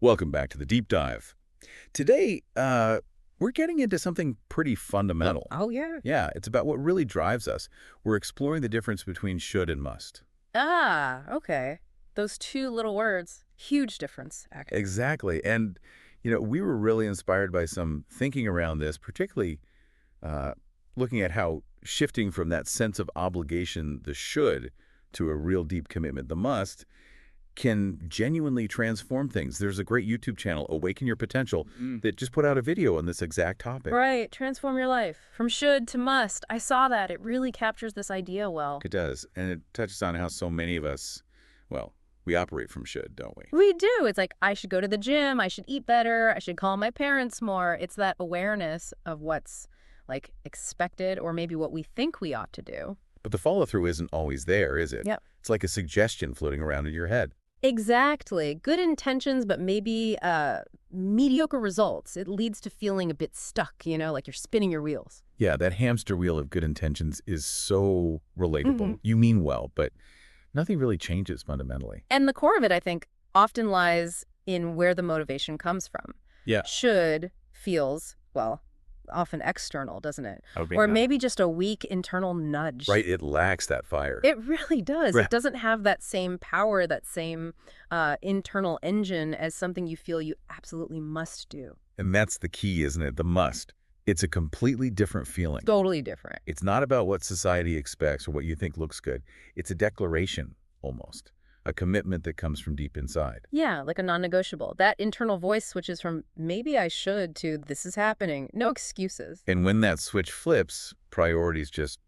Welcome back to the deep dive. Today, we're getting into something pretty fundamental. Oh, yeah. Yeah, it's about what really drives us. We're exploring the difference between should and must. Ah, okay. Those two little words, huge difference, actually. Exactly. And, we were really inspired by some thinking around this, particularly uh, looking at how shifting from that sense of obligation, the should, to a real deep commitment, the must, can genuinely transform things. There's a great YouTube channel, Awaken Your Potential, that just put out a video on this exact topic. Right, transform your life. From should to must. I saw that. It really captures this idea well. It does. And it touches on how so many of us, well, we operate from should, don't we? We do. It's like, I should go to the gym, I should eat better, I should call my parents more. It's that awareness of what's, like, expected or maybe what we think we ought to do. But the follow-through isn't always there, is it? Yep. It's like a suggestion floating around in your head. Exactly. Good intentions, but maybe mediocre results. It leads to feeling a bit stuck, like you're spinning your wheels. Yeah, that hamster wheel of good intentions is so relatable. You mean well, but nothing really changes fundamentally. And the core of it, I think, often lies in where the motivation comes from. Yeah. Should feels, well, often external, doesn't it? Okay. Or maybe just a weak internal nudge. Right, it lacks that fire. It really does. Right. It doesn't have that same power, that same internal engine as something you feel you absolutely must do. And that's the key, isn't it? The must. It's a completely different feeling. Totally different. It's not about what society expects or what you think looks good. It's a declaration, almost. A commitment that comes from deep inside. Yeah, like a non-negotiable. That internal voice switches from maybe I should to this is happening. No excuses. And when that switch flips, priorities just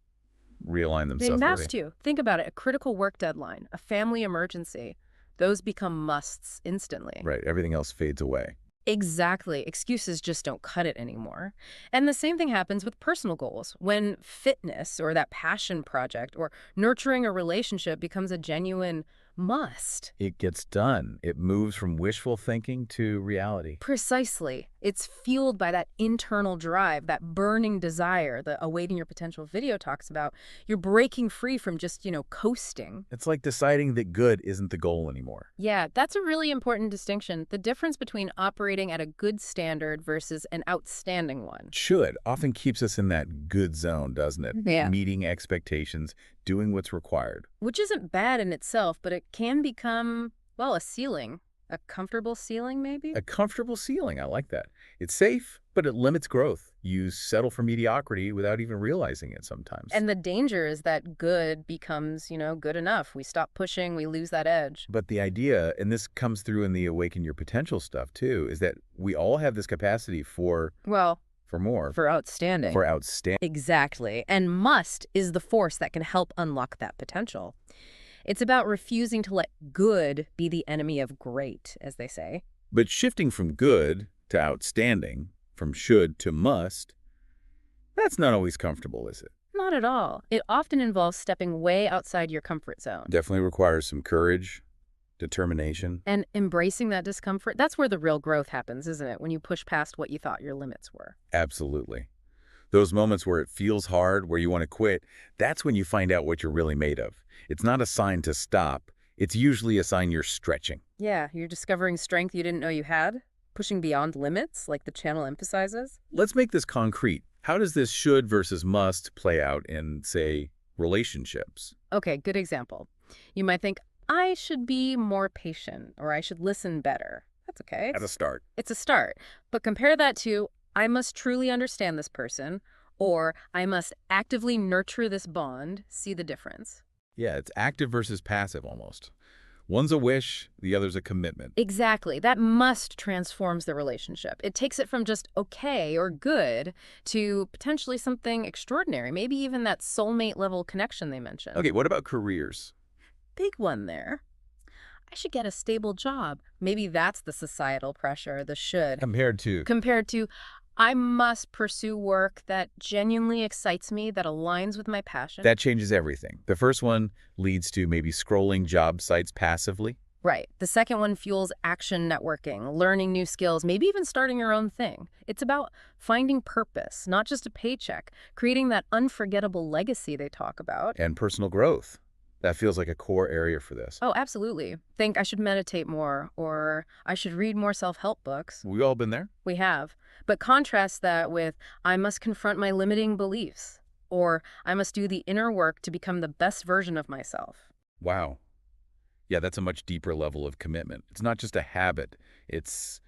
realign They themselves. must you. Think about it. A critical work deadline, a family emergency. Those become musts instantly. Right, everything else fades away. Exactly. Excuses just don't cut it anymore. And the same thing happens with personal goals. When fitness or that passion project or nurturing a relationship becomes a genuine must. It gets done. It moves from wishful thinking to reality. Precisely. It's fueled by that internal drive, that burning desire the Awaken Your Potential video talks about. You're breaking free from just, coasting. It's like deciding that good isn't the goal anymore. Yeah, that's a really important distinction. The difference between operating at a good standard versus an outstanding one. Should often keeps us in that good zone, doesn't it? Yeah. Meeting expectations, doing what's required. Which isn't bad in itself, but it can become, well, a ceiling. A comfortable ceiling, maybe? A comfortable ceiling, I like that. It's safe, but it limits growth. You settle for mediocrity without even realizing it sometimes. And the danger is that good becomes, good enough. We stop pushing, we lose that edge. But the idea, and this comes through in the Awaken Your Potential stuff too, is that we all have this capacity for more. For outstanding. For outstanding. Exactly. And must is the force that can help unlock that potential. It's about refusing to let good be the enemy of great, as they say. But shifting from good to outstanding, from should to must, that's not always comfortable, is it? Not at all. It often involves stepping way outside your comfort zone. Definitely requires some courage, determination. And embracing that discomfort, that's where the real growth happens, isn't it? When you push past what you thought your limits were. Absolutely. Those moments where it feels hard, where you want to quit, that's when you find out what you're really made of. It's not a sign to stop. It's usually a sign you're stretching. Yeah, you're discovering strength you didn't know you had, pushing beyond limits, like the channel emphasizes. Let's make this concrete. How does this should versus must play out in, say, relationships? Okay, good example. You might think, I should be more patient, or I should listen better. That's okay. At a start. It's a start. But compare that to, I must truly understand this person, or I must actively nurture this bond. See the difference? Yeah, it's active versus passive almost. One's a wish, the other's a commitment. Exactly. That must transforms the relationship. It takes it from just okay or good to potentially something extraordinary, maybe even that soulmate level connection they mentioned. Okay, what about careers? Big one there. I should get a stable job. Maybe that's the societal pressure, the should. Compared to, I must pursue work that genuinely excites me, that aligns with my passion. that changes everything. The first one leads to maybe scrolling job sites passively. Right. The second one fuels action networking, learning new skills, maybe even starting your own thing. It's about finding purpose, not just a paycheck, creating that unforgettable legacy they talk about. And personal growth. That feels like a core area for this. Oh, absolutely. Think I should meditate more, or I should read more self-help books. We all been there? We have. But contrast that with, I must confront my limiting beliefs, or I must do the inner work to become the best version of myself. Wow. Yeah, that's a much deeper level of commitment. It's not just a habit, it's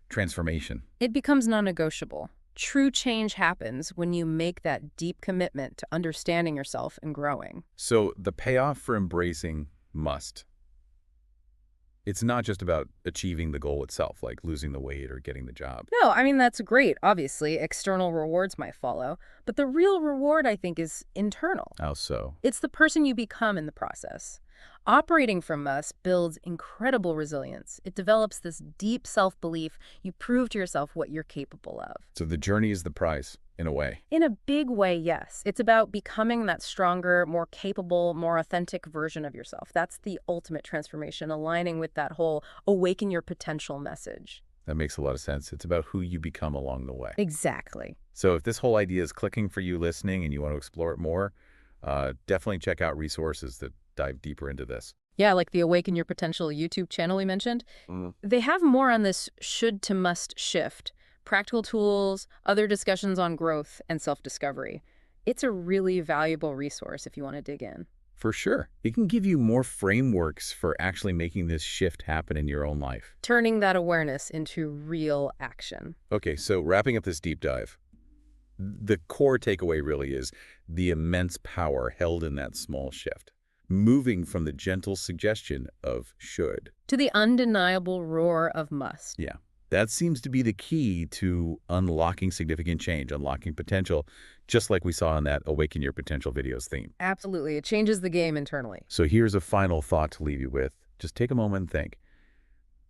transformation. It becomes non-negotiable. True change happens when you make that deep commitment to understanding yourself and growing. So the payoff for embracing must. It's not just about achieving the goal itself, like losing the weight or getting the job. No, I mean, that's great. Obviously, external rewards might follow, but the real reward, I think, is internal. How so? It's the person you become in the process. Operating from us builds incredible resilience. It develops this deep self-belief. You prove to yourself what you're capable of. So the journey is the prize, in a way. In a big way, yes. It's about becoming that stronger, more capable, more authentic version of yourself. That's the ultimate transformation, aligning with that whole awaken your potential message. That makes a lot of sense. It's about who you become along the way. Exactly. So if this whole idea is clicking for you listening and you want to explore it more, definitely check out resources that dive deeper into this. Yeah, like the Awaken Your Potential YouTube channel we mentioned. They have more on this should to must shift, practical tools, other discussions on growth and self-discovery. It's a really valuable resource if you want to dig in. For sure. It can give you more frameworks for actually making this shift happen in your own life. Turning that awareness into real action. Okay, so wrapping up this deep dive, the core takeaway really is the immense power held in that small shift, moving from the gentle suggestion of should. To the undeniable roar of must. Yeah, that seems to be the key to unlocking significant change, unlocking potential, just like we saw in that Awaken Your Potential videos theme. Absolutely. It changes the game internally. So here's a final thought to leave you with. Just take a moment and think.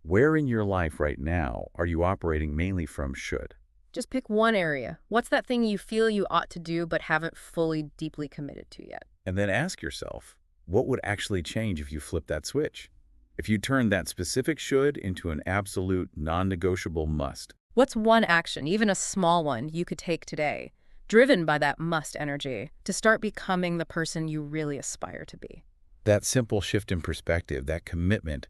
Where in your life right now are you operating mainly from should? Just pick one area. What's that thing you feel you ought to do but haven't fully deeply committed to yet? And then ask yourself, what would actually change if you flip that switch? If you turn that specific should into an absolute non-negotiable must? What's one action, even a small one, you could take today, driven by that must energy, to start becoming the person you really aspire to be? That simple shift in perspective, that commitment,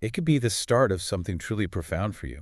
it could be the start of something truly profound for you.